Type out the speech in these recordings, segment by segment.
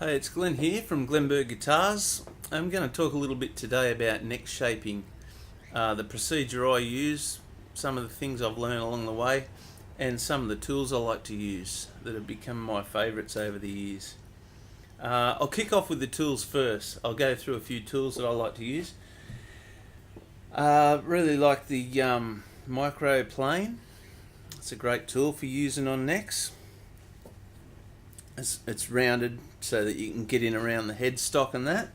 Hey, it's Glenn here from Glenberg Guitars. I'm going to talk a little bit today about neck shaping, the procedure I use, some of the things I've learned along the way, and some of the tools I like to use that have become my favourites over the years. I'll kick off with the tools first. I'll go through a few tools that I like to use. Really like the Micro Plane. It's a great tool for using on necks. It's rounded so that you can get in around the headstock and that.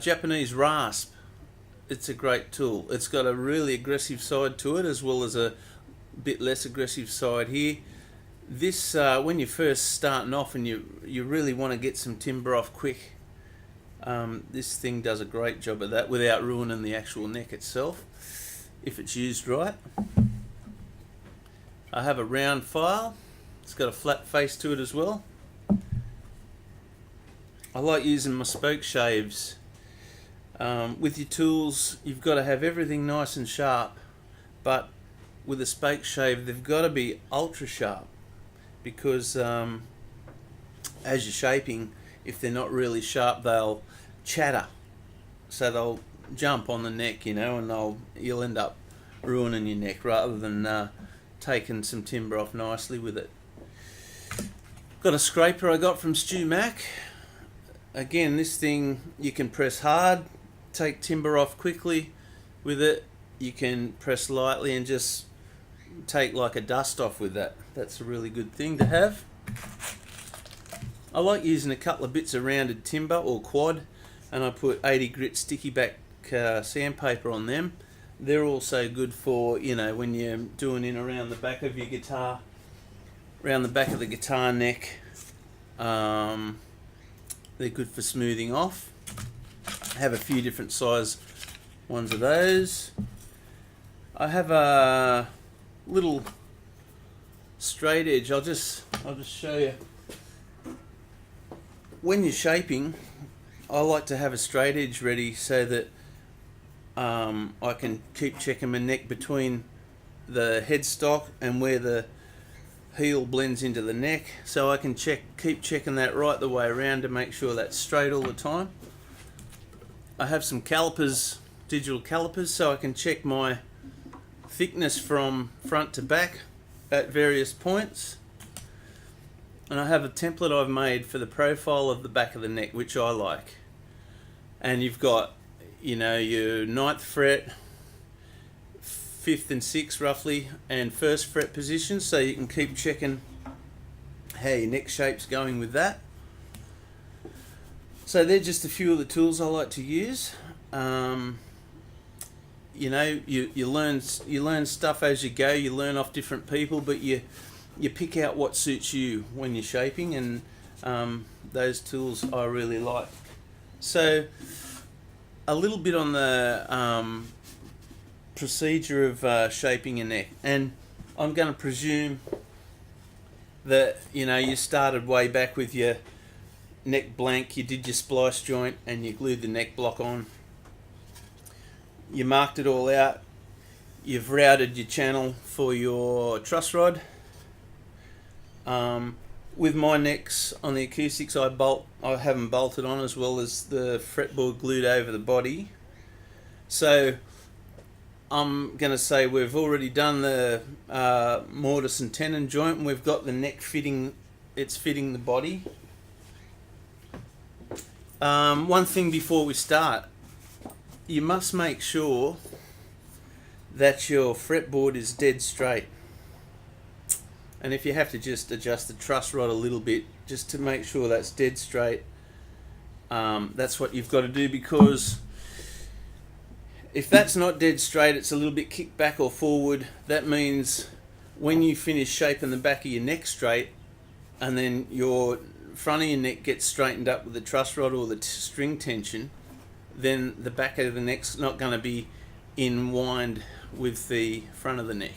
Japanese rasp. It's a great tool. It's got a really aggressive side to it as well as a bit less aggressive side here. This, when you're first starting off and you really want to get some timber off quick, this thing does a great job of that without ruining the actual neck itself, if it's used right. I have a round file. It's got a flat face to it as well. I like using my spoke shaves. With your tools, you've got to have everything nice and sharp, but with a spoke shave, they've got to be ultra sharp because as you're shaping, if they're not really sharp, they'll chatter. So they'll jump on the neck, and you'll end up ruining your neck rather than taking some timber off nicely with it. Got a scraper I got from Stu Mac. Again, this thing you can press hard, take timber off quickly with it. You can press lightly and just take like a dust off with that. That's a really good thing to have. I like using a couple of bits of rounded timber or quad, and I put 80 grit sticky back sandpaper on them. They're also good for, when you're doing in around the back of your guitar, around the back of the guitar neck. They're good for smoothing off. I have a few different size ones of those. I have a little straight edge. I'll just show you. When you're shaping, I like to have a straight edge ready so that I can keep checking my neck between the headstock and where the heel blends into the neck, so I can keep checking that right the way around to make sure that's straight all the time. I have some calipers, digital calipers, so I can check my thickness from front to back at various points. And I have a template I've made for the profile of the back of the neck, which I like. And you've got, your 9th fret, 5th and 6th roughly, and 1st fret position, so you can keep checking how your neck shape's going with that. So they're just a few of the tools I like to use. You learn stuff as you go. You learn off different people, but you pick out what suits you when you're shaping, and those tools I really like. So a little bit on the procedure of shaping a neck, and I'm going to presume that you started way back with your neck blank, you did your splice joint and you glued the neck block on, you marked it all out, you've routed your channel for your truss rod. With my necks on the acoustics, I have them bolted on as well as the fretboard glued over the body. So I'm going to say we've already done the mortise and tenon joint, and we've got the neck fitting, it's fitting the body. One thing before we start, you must make sure that your fretboard is dead straight. And if you have to just adjust the truss rod a little bit just to make sure that's dead straight, that's what you've got to do, because if that's not dead straight, it's a little bit kicked back or forward. That means when you finish shaping the back of your neck straight, and then your front of your neck gets straightened up with the truss rod or the string tension, then the back of the neck's not going to be in wind with the front of the neck.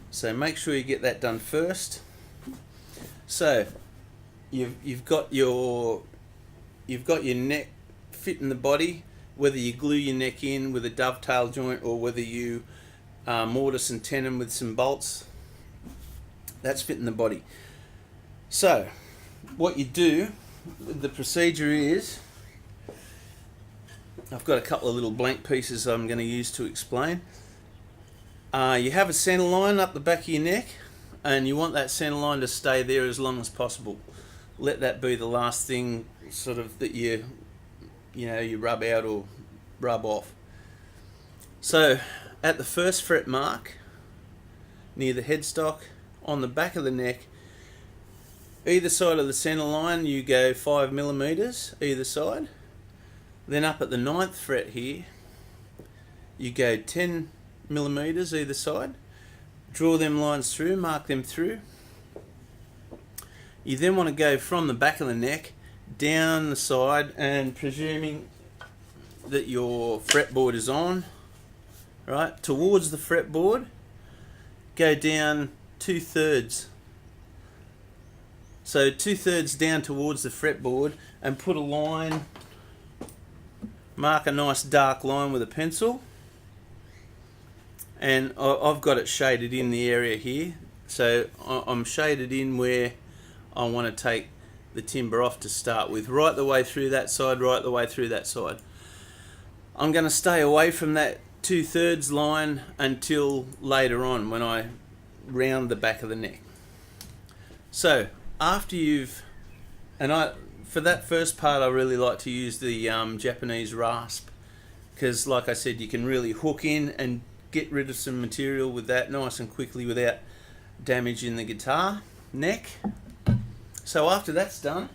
So make sure you get that done first. So you've got your neck fitting the body, whether you glue your neck in with a dovetail joint or whether you mortise and tenon with some bolts, that's fitting the body. So what you do, the procedure is, I've got a couple of little blank pieces I'm going to use to explain. You have a centre line up the back of your neck, and you want that centre line to stay there as long as possible. Let that be the last thing sort of that you rub out or rub off. So at the first fret mark near the headstock on the back of the neck, either side of the centre line you go 5 millimeters either side. Then up at the 9th fret here you go 10 millimeters either side. Draw them lines through, mark them through. You then want to go from the back of the neck down the side, and presuming that your fretboard is on, right, towards the fretboard, go down 2/3. So 2/3 down towards the fretboard, and put a line, mark a nice dark line with a pencil. And I've got it shaded in the area here, so I'm shaded in where I want to take the timber off to start with, right the way through that side, right the way through that side. I'm going to stay away from that 2/3 line until later on when I round the back of the neck. So after you've, for that first part I really like to use the Japanese rasp, because like I said, you can really hook in and get rid of some material with that nice and quickly without damaging the guitar neck. So after that's done,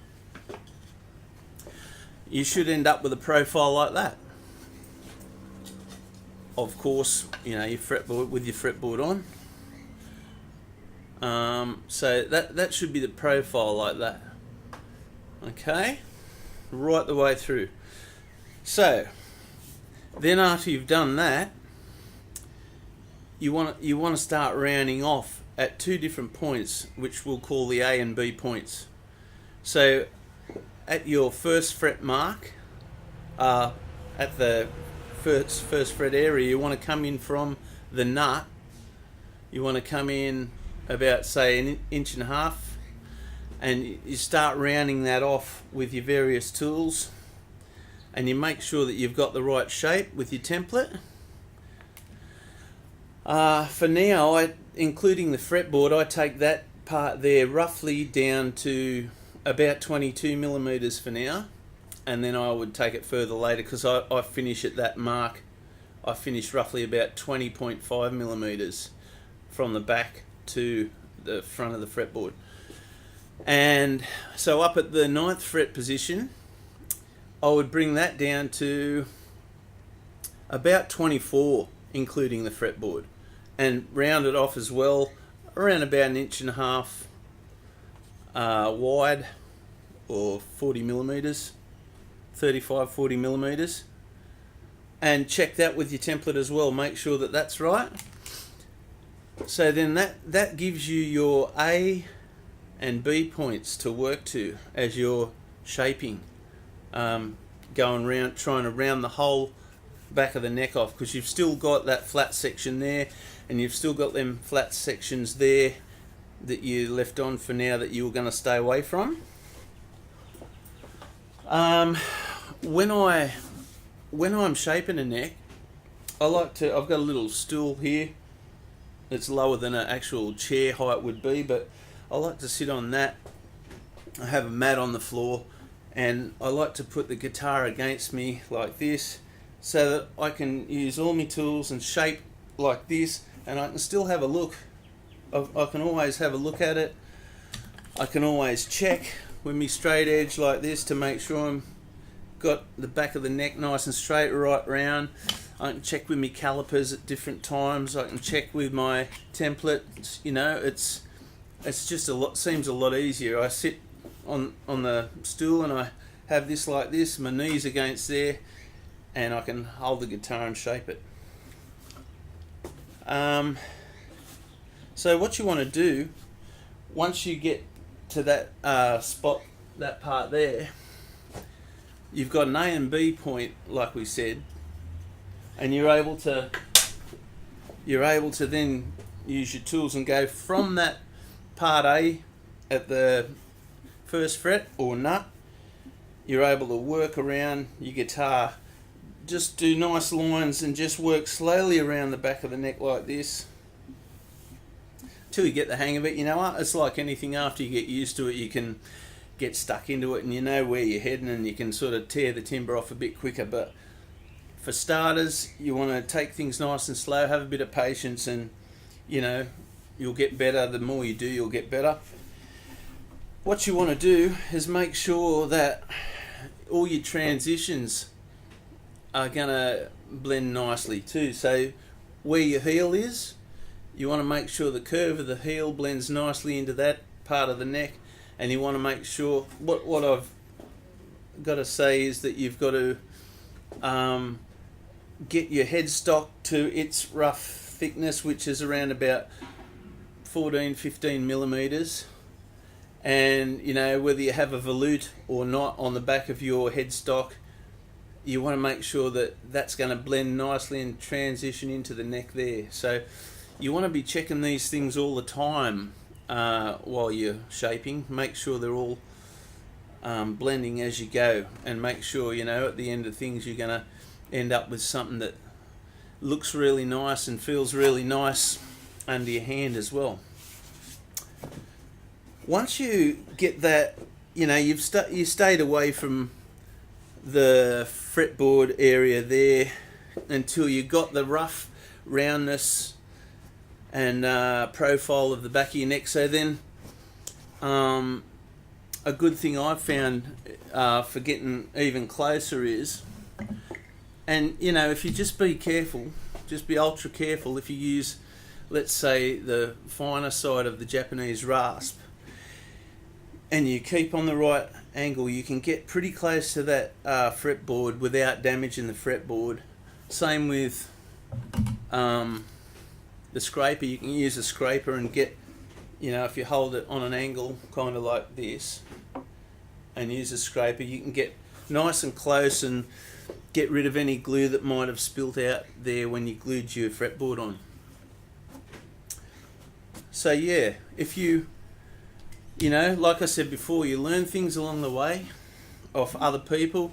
you should end up with a profile like that. Of course, your fretboard with your fretboard on. So that should be the profile like that. Okay, right the way through. So then after you've done that, you want to start rounding off at two different points, which we'll call the A and B points. So at your first fret mark, at the first fret area, you want to come in from the nut. You want to come in about, say, an inch and a half, and you start rounding that off with your various tools, and you make sure that you've got the right shape with your template. For now, including the fretboard, I take that part there roughly down to about 22 millimeters for now, and then I would take it further later, because I finish at that mark. I finish roughly about 20.5 millimeters from the back to the front of the fretboard. And so up at the 9th fret position, I would bring that down to about 24, including the fretboard, and round it off as well, around about an inch and a half wide, or 40 millimeters, 35-40 millimeters, and check that with your template as well. Make sure that that's right. So then that gives you your A and B points to work to as you're shaping, going around, trying to round the whole back of the neck off, because you've still got that flat section there, and you've still got them flat sections there that you left on for now that you were going to stay away from. When I'm shaping a neck, I've got a little stool here that's lower than an actual chair height would be, but I like to sit on that. I have a mat on the floor, and I like to put the guitar against me like this, so that I can use all my tools and shape like this, and I can still have a look. I can always have a look at it. I can always check with me straight edge like this to make sure I'm got the back of the neck nice and straight right round. I can check with me calipers at different times. I can check with my template. It's just seems a lot easier. I sit on the stool and I have this like this, my knees against there, and I can hold the guitar and shape it. So what you want to do, once you get to that spot, that part there, you've got an A and B point, like we said, and you're able to then use your tools and go from that part A at the first fret or nut, you're able to work around your guitar. Just do nice lines and just work slowly around the back of the neck like this till you get the hang of it. You know what? It's like anything, after you get used to it, you can get stuck into it and you know where you're heading and you can sort of tear the timbre off a bit quicker. But for starters, you want to take things nice and slow, have a bit of patience, and you know, you'll get better. The more you do, you'll get better. What you want to do is make sure that all your transitions are going to blend nicely too. So where your heel is, you want to make sure the curve of the heel blends nicely into that part of the neck, and you want to make sure, what I've got to say is that you've got to get your headstock to its rough thickness, which is around about 14-15 millimeters. And you know, whether you have a volute or not on the back of your headstock, you want to make sure that that's going to blend nicely and transition into the neck there. So you want to be checking these things all the time while you're shaping. Make sure they're all blending as you go, and make sure, you know, at the end of things you're going to end up with something that looks really nice and feels really nice under your hand as well. Once you get that, you know, you stayed away from the fretboard area there until you got the rough roundness and profile of the back of your neck. So then a good thing I've found for getting even closer is, and you know, if you just be careful, just be ultra careful, if you use, let's say, the finer side of the Japanese rasp, and you keep on the right angle, you can get pretty close to that fretboard without damaging the fretboard. Same with the scraper. You can use a scraper and get, you know, if you hold it on an angle kind of like this and use a scraper, you can get nice and close and get rid of any glue that might have spilt out there when you glued your fretboard on. So yeah, if you know, like I said before, you learn things along the way off other people.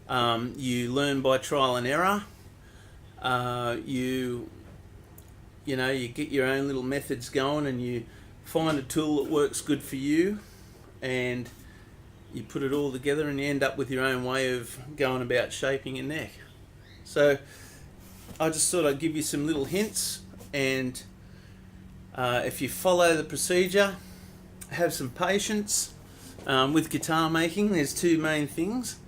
You learn by trial and error. You know, you get your own little methods going, and you find a tool that works good for you, and you put it all together, and you end up with your own way of going about shaping your neck. So I just thought I'd give you some little hints, and if you follow the procedure, have some patience. With guitar making, there's two main things.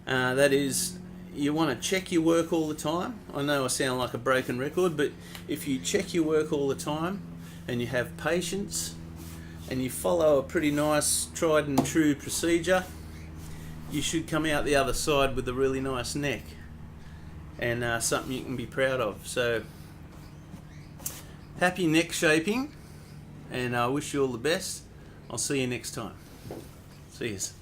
That is, you want to check your work all the time. I know I sound like a broken record, but if you check your work all the time and you have patience and you follow a pretty nice tried and true procedure, you should come out the other side with a really nice neck and something you can be proud of. So happy neck shaping, and I wish you all the best. I'll see you next time. See yous.